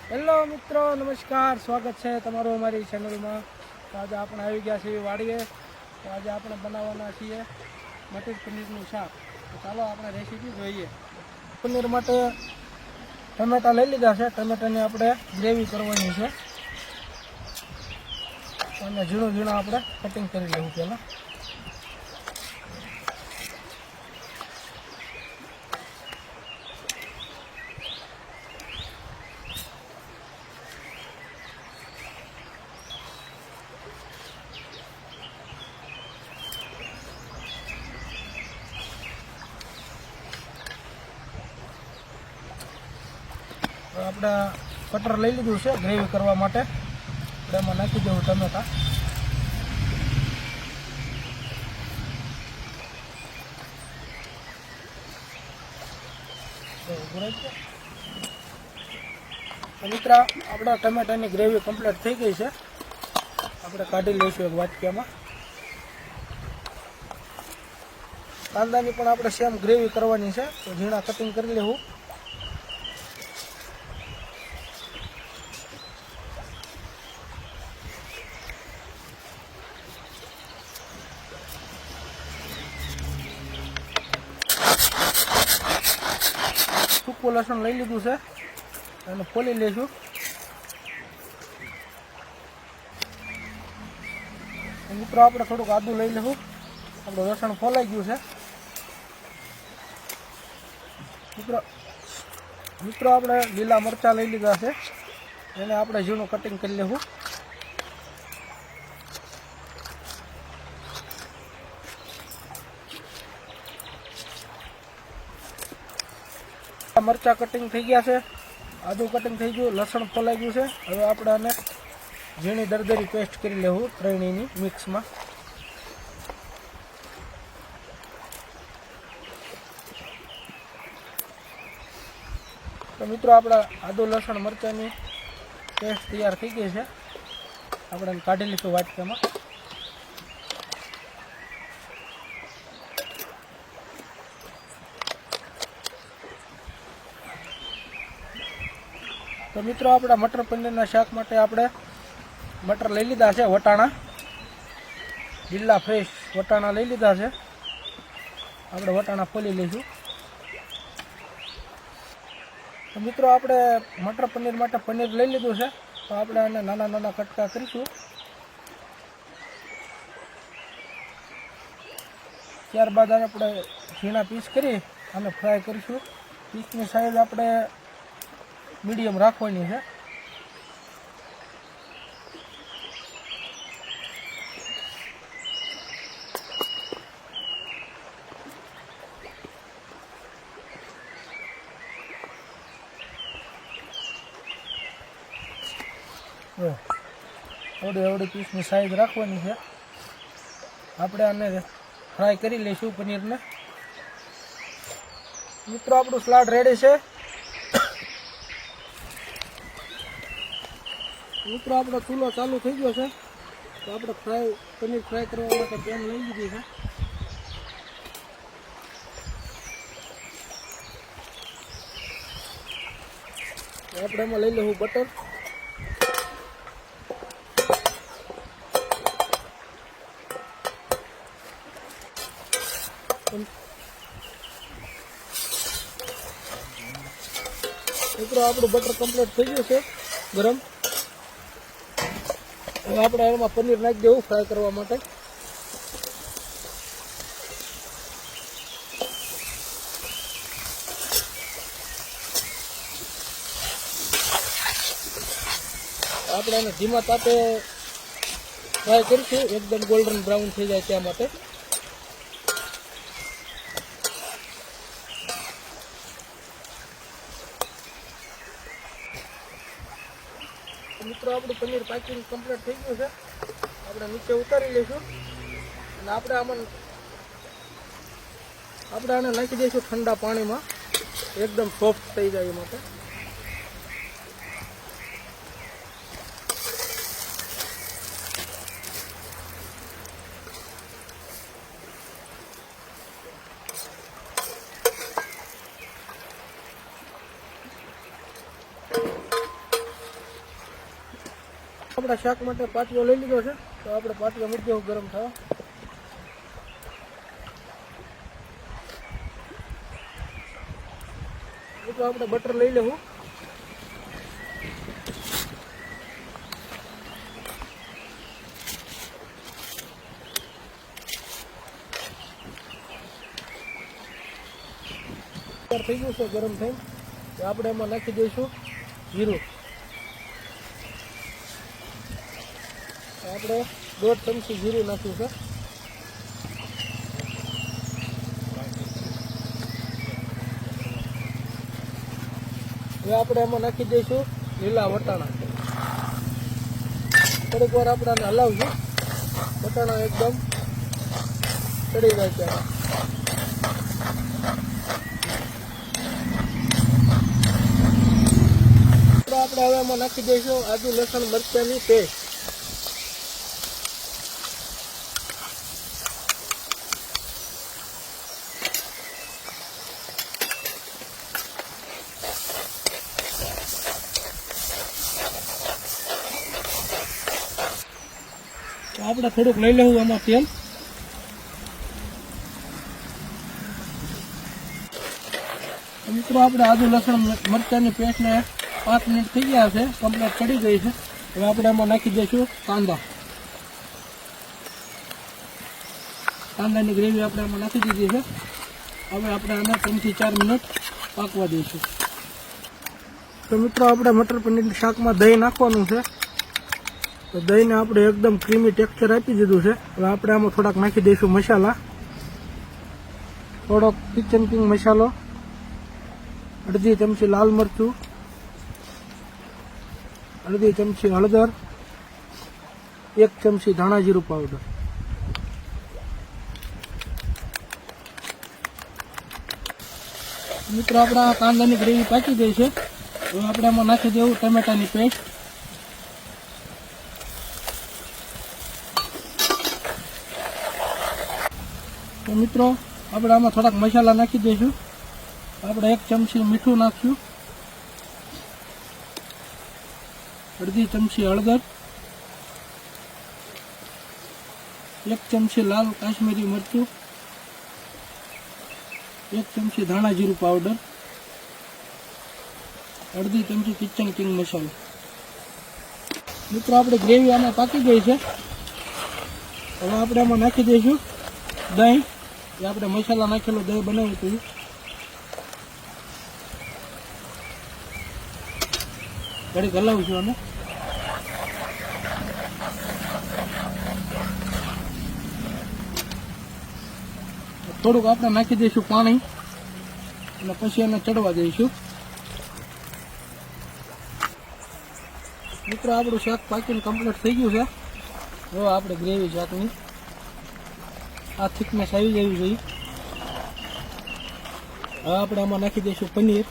Hello મિત્રો, નમસ્કાર. સ્વાગત છે તમારું અમારી ચેનલમાં. તો આજે આપણે આવી ગયા છીએ વાડીએ. તો આજે આપણે બનાવવાના છીએ મટર પનીરનું શાક. તો ચાલો આપણે રેસીપી જોઈએ. પનીર માટે ટમેટા લઈ લીધા છે. ટમેટાની આપણે ગ્રેવી કરવાની છે અને ઝીણું ઝીણું આપણે કટિંગ કરી લેવું પહેલાં. આપણે કટર લઈ લીધું છે ગ્રેવી કરવા માટે. આપણે એમાં નાખી દેવું ટમેટા. મિત્ર, આપણા ટમેટાની ગ્રેવી કમ્પ્લીટ થઈ ગઈ છે. આપણે કાઢી લઈશું એક વાટકામાં. કાંદાની પણ આપણે સેમ ગ્રેવી કરવાની છે, તો ઝીણા કટિંગ કરી લેવું. સૂકું લસણ લઈ લીધું છે અને ફોલી લઈશું. મિત્રો, આપણે થોડુંક આદું લઈ લેવું. આપણું લસણ ફોલાઈ ગયું છે. મિત્રો આપણે લીલા મરચાં લઈ લીધા છે, એને આપણે ઝીણું કટિંગ કરી લેવું. મરચાં કટિંગ થઈ ગયા છે, આદું કટિંગ થઈ ગયું, લસણ ફોલાઈ ગયું છે. હવે આપણે આને ઝીણી દરદરી પેસ્ટ કરી લેવું ત્રણેયની મિક્સમાં. તો મિત્રો, આપણા આદુ લસણ મરચાંની પેસ્ટ તૈયાર થઈ ગઈ છે. આપણે કાઢી લઈશું વાટકામાં. તો મિત્રો, આપણા મટર પનીરના શાક માટે આપણે મટર લઈ લીધા છે. વટાણા લીલા ફ્રેશ વટાણા લઈ લીધા છે. આપણે વટાણા ફોલી લઈશું. તો મિત્રો, આપણે મટર પનીર માટે પનીર લઈ લીધું છે, તો આપણે આને નાના નાના કટકા કરીશું. ત્યારબાદ આપણે ઝીણા પીસ કરી અને ફ્રાય કરીશું. પીસની સાઈઝ આપણે મીડિયમ રાખવાની છે. આવડી પીસની સાઈઝ રાખવાની છે. આપણે આને ફ્રાય કરી લઈશું પનીરને. મિત્રો, આપણું સલાડ રેડી છે. મિત્રો, આપણો ચૂલો ચાલુ થઈ ગયો છે, તો આપણે પનીર ફ્રાય કરવા માટે પેન લઈ લીધી છે. આપણે એમાં લઈ લેવું બટર. મિત્રો, આપણું બટર કમ્પ્લીટ થઈ ગયું છે ગરમ. હવે આપણે એમાં પનીર નાખી દેવું ફ્રાય કરવા માટે. આપણે એને ધીમા તાપે ફ્રાય કરીશું, એકદમ ગોલ્ડન બ્રાઉન થઈ જાય ત્યાં માટે. મિત્રો, આપણું પનીર પેકિંગ કમ્પ્લીટ થઈ ગયું છે. આપણે નીચે ઉતારી લઈશું અને આપણે આને નાખી દઈશું ઠંડા પાણીમાં, એકદમ સોફ્ટ થઈ જાય એ માટે. આપણા શાક માટે પાટલો લઈ લીધો છે, તો આપણે પાટલો મૂકી દેવું ગરમ થવા. તો આપણે બટર લઈ લેવું. થઈ ગયું છે ગરમ થઈને, તો આપણે એમાં નાખી દઈશું જીરું. આપણે 1.5 ચમચી જીરું નાખ્યું છે. હવે આપણે એમાં નાખી દઈશું લીલા વટાણા. થોડીક વાર આપણે આને હલાવશું. વટાણા એકદમ ચડી જાય છે. આપણે હવે એમાં નાખી દઈશું આદુ લસણ મરચાંની પેસ્ટ. આપણે થોડુંક લઈ લેવું આમાં તેલ. મિત્રો આપણે આદુ લસણ મરચાંની પેસ્ટને 5 મિનિટ થઈ ગયા છે, કમ્પ્લીટ ચડી ગઈ છે. હવે આપણે એમાં નાખી દઈશું કાંદા. કાંદાની ગ્રેવી આપણે એમાં નાખી દીધી છે. હવે આપણે આને 3 થી 4 મિનિટ પાકવા દઈશું. તો મિત્રો આપણે મટર પનીર શાકમાં દહીં નાખવાનું છે. તો દહીંને આપણે એકદમ ક્રીમી ટેક્સચર આપી દીધું છે. હવે આપણે આમાં થોડાક નાખી દઈશું મસાલા. થોડોક કિચન કિંગ મસાલો, અડધી ચમચી લાલ મરચું, અડધી ચમચી હળદર, 1 ચમચી ધાણા જીરું પાવડર. મિત્રો આપણા કાંદાની ગ્રેવી પાકી ગઈ છે. હવે આપણે આમાં નાખી દેવું ટમેટાની પેસ્ટ. તો મિત્રો આપણે આમાં થોડાક મસાલા નાખી દઈશું. આપણે 1 ચમચી મીઠું નાખ્યું, અડધી ચમચી હળદર, 1 ચમચી લાલ કાશ્મીરી મરચું, 1 ચમચી ધાણા જીરું પાવડર, અડધી ચમચી કિચન કિંગ મસાલો. મિત્રો આપણી ગ્રેવી આમાં પાકી ગઈ છે. હવે આપણે આમાં નાખી દઈશું દહીં. જે આપણે મસાલા નાખેલું દહીં બનાવ્યું હતું. ઘડીક હલાવીશું અને થોડુંક આપણે નાખી દઈશું પાણી અને પછી એને ચડવા દઈશું. મિત્રો આપણું શાક પાકીને કમ્પ્લીટ થઈ ગયું છે. હવે આપણે ગ્રેવી શાકની આ થિકનેસ આવી જવી જોઈએ. હવે આપણે આમાં નાખી દઈશું પનીર.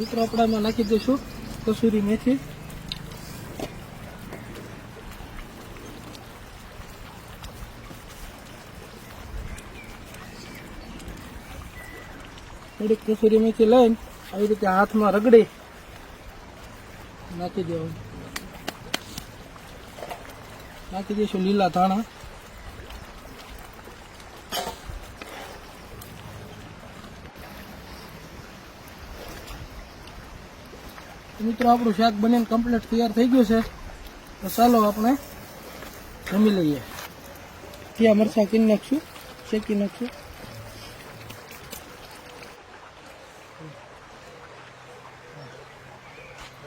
મિત્રો આપણે આમાં નાખી દઈશું કસૂરી મેથી. થોડીક કસૂરી મેથી લઈને આવી રીતે હાથમાં રગડી નાખી દેવાનું. નાખી દઈશું લીલા ધાણા. મિત્રો આપણું શાક બનીને કમ્પ્લીટ તૈયાર થઈ ગયું છે. તો ચાલો આપણે જમી લઈએ. ત્યાં મરચાં કીને નાખશું, શેકી નાખશું.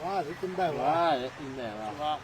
વાહ જીતનભાઈ, વાહ.